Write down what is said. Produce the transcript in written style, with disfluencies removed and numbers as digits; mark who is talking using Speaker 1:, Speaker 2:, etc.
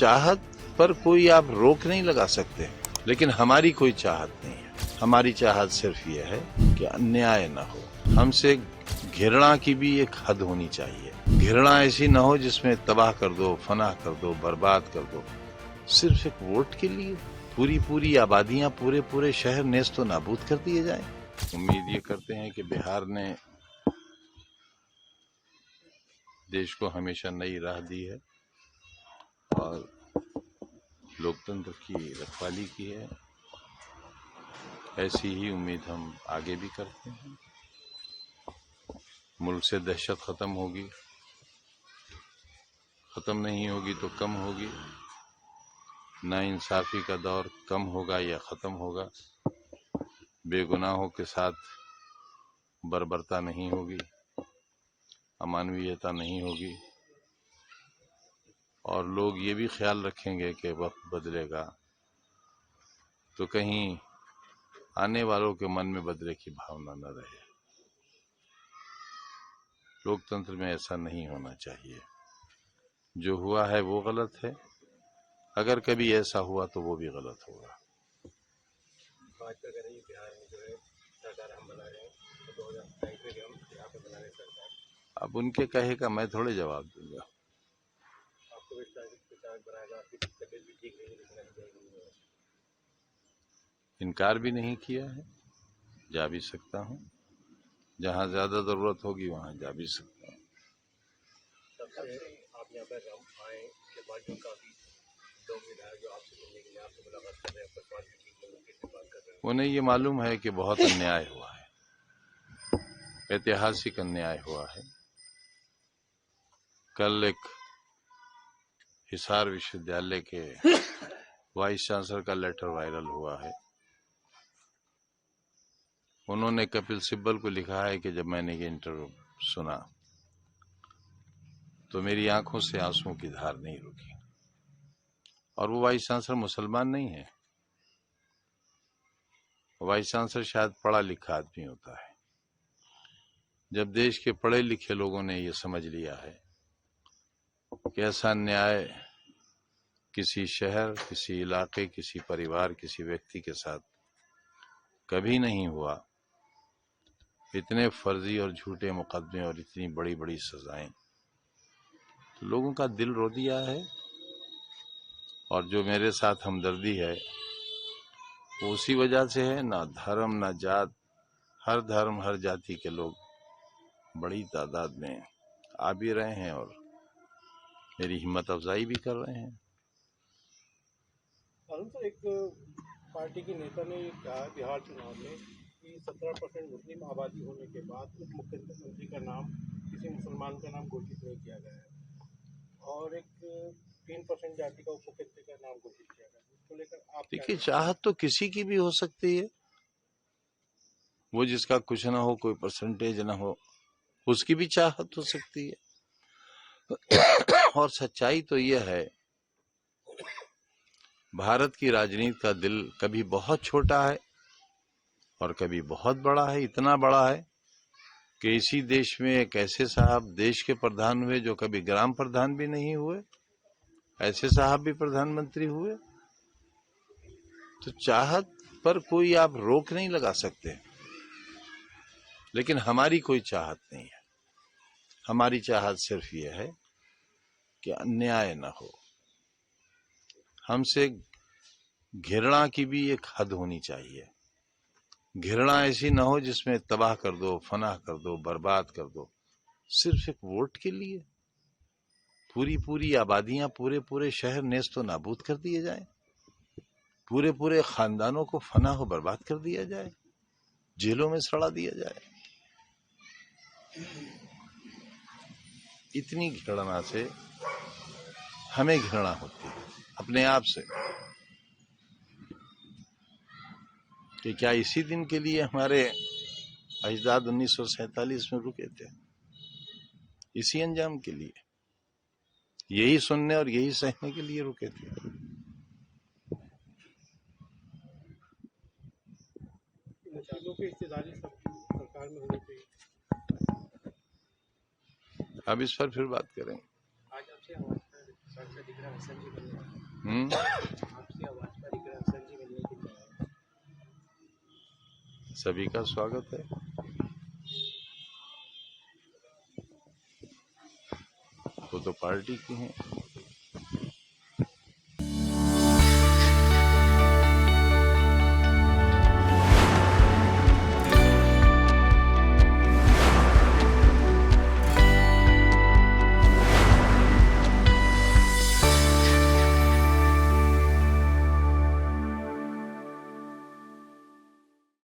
Speaker 1: चाहत पर कोई आप रोक नहीं लगा सकते, लेकिन हमारी कोई चाहत नहीं है। हमारी चाहत सिर्फ ये है कि अन्याय न हो। हमसे घृणा की भी एक हद होनी चाहिए। घृणा ऐसी न हो जिसमें तबाह कर दो, फना कर दो, बर्बाद कर दो, सिर्फ एक वोट के लिए पूरी आबादियां, पूरे शहर नेस्तो नाबूद कर दिए जाएं। उम्मीद ये करते हैं कि बिहार ने देश को हमेशा नई राह दी है और लोकतंत्र की रखवाली की है। ऐसी ही उम्मीद हम आगे भी करते हैं। मुल्क से दहशत खत्म होगी, खत्म नहीं होगी तो कम होगी। नाइंसाफी का दौर कम होगा या खत्म होगा। बेगुनाहों के साथ बर्बरता नहीं होगी, अमानवीयता नहीं होगी और लोग ये भी ख्याल रखेंगे कि वक्त बदलेगा तो कहीं आने वालों के मन में बदले की भावना न रहे। लोकतंत्र में ऐसा नहीं होना चाहिए। जो हुआ है वो गलत है, अगर कभी ऐसा हुआ तो वो भी गलत होगा।
Speaker 2: बिहार में जो है सरकार हम बना रहे हैं, तो 2027 में हम यहाँ पे बना रहे सरकार।
Speaker 1: अब उनके कहे का मैं थोड़े जवाब दूंगा।
Speaker 2: आपको विस्तार बनाएगा, आपकी तबीयत भी ठीक नहीं है,
Speaker 1: इनकार भी नहीं किया है, जा भी सकता हूँ। जहाँ ज्यादा जरूरत होगी वहां जा भी सकता हूँ।
Speaker 2: सबसे आप यहाँ पर आए के बाद जो काफी लोग विधायक जो आपसे मिलने के लिए आपसे मुलाकात कर रहे हैं, आपका स्वास्थ्य ठीक लोगों की बात कर रहे हैं,
Speaker 1: उन्हें ये मालूम है कि बहुत अन्याय हुआ है, ऐतिहासिक अन्याय हुआ है। कल एक हिसार विश्वविद्यालय के वाइस चांसलर का लेटर वायरल हुआ है। उन्होंने कपिल सिब्बल को लिखा है कि जब मैंने ये इंटरव्यू सुना तो मेरी आंखों से आंसुओं की धार नहीं रुकी। और वो वाइस चांसलर मुसलमान नहीं है, वाइस चांसलर शायद पढ़ा लिखा आदमी होता है। जब देश के पढ़े लिखे लोगों ने ये समझ लिया है कि ऐसा न्याय किसी शहर, किसी इलाके, किसी परिवार, किसी व्यक्ति के साथ कभी नहीं हुआ, इतने फर्जी और झूठे मुकदमे और इतनी बड़ी बड़ी सजाएं, तो लोगों का दिल रो दिया है। और जो मेरे साथ हमदर्दी है वो उसी वजह से है, ना धर्म ना जात, हर धर्म हर जाति के लोग बड़ी तादाद में आ भी रहे हैं और मेरी हिम्मत अफजाई भी कर रहे हैं।
Speaker 2: परंतु एक पार्टी के नेता ने ये कहा बिहार चुनाव में कि 17% मुस्लिम आबादी होने के बाद उप मुख्यमंत्री का नाम किसी मुसलमान का नाम घोषित नहीं किया गया है और एक 3% जाति का उप मुख्यमंत्री का नाम घोषित किया गया है। उसको लेकर आप
Speaker 1: देखिए, चाहत तो किसी की भी हो सकती है, वो जिसका कुछ ना हो, कोई परसेंटेज ना हो, उसकी भी चाहत हो सकती है। और सच्चाई तो यह है, भारत की राजनीति का दिल कभी बहुत छोटा है और कभी बहुत बड़ा है। इतना बड़ा है कि इसी देश में एक ऐसे साहब देश के प्रधान हुए जो कभी ग्राम प्रधान भी नहीं हुए, ऐसे साहब भी प्रधानमंत्री हुए। तो चाहत पर कोई आप रोक नहीं लगा सकते, लेकिन हमारी कोई चाहत नहीं है। हमारी चाहत सिर्फ ये है कि अन्याय न हो। हमसे घृणा की भी एक हद होनी चाहिए। घृणा ऐसी न हो जिसमें तबाह कर दो, फना कर दो, बर्बाद कर दो, सिर्फ एक वोट के लिए पूरी आबादियां, पूरे शहर नेस्तो नाबूद कर दिए जाएं, पूरे खानदानों को फना हो बर्बाद कर दिया जाए, जेलों में सड़ा दिया जाए। इतनी घृणा से हमें घृणा होती है अपने आप से कि क्या इसी दिन के लिए हमारे अजदाद 1947 में रुके थे, इसी अंजाम के लिए, यही सुनने और यही सहने के लिए रुके थे।
Speaker 2: चीजों की हिस्सेदारी सरकार में होनी चाहिए।
Speaker 1: अब इस पर फिर बात करेंगे।
Speaker 2: आज आपसे हमारे आवाज का दिख रहा है हसन जी बनने वाले हैं।
Speaker 1: हम्म,
Speaker 2: आपकी आवाज का दिख रहा है हसन जी बनने के लिए आए हैं।
Speaker 1: सभी का स्वागत है। वो तो पार्टी की हैं।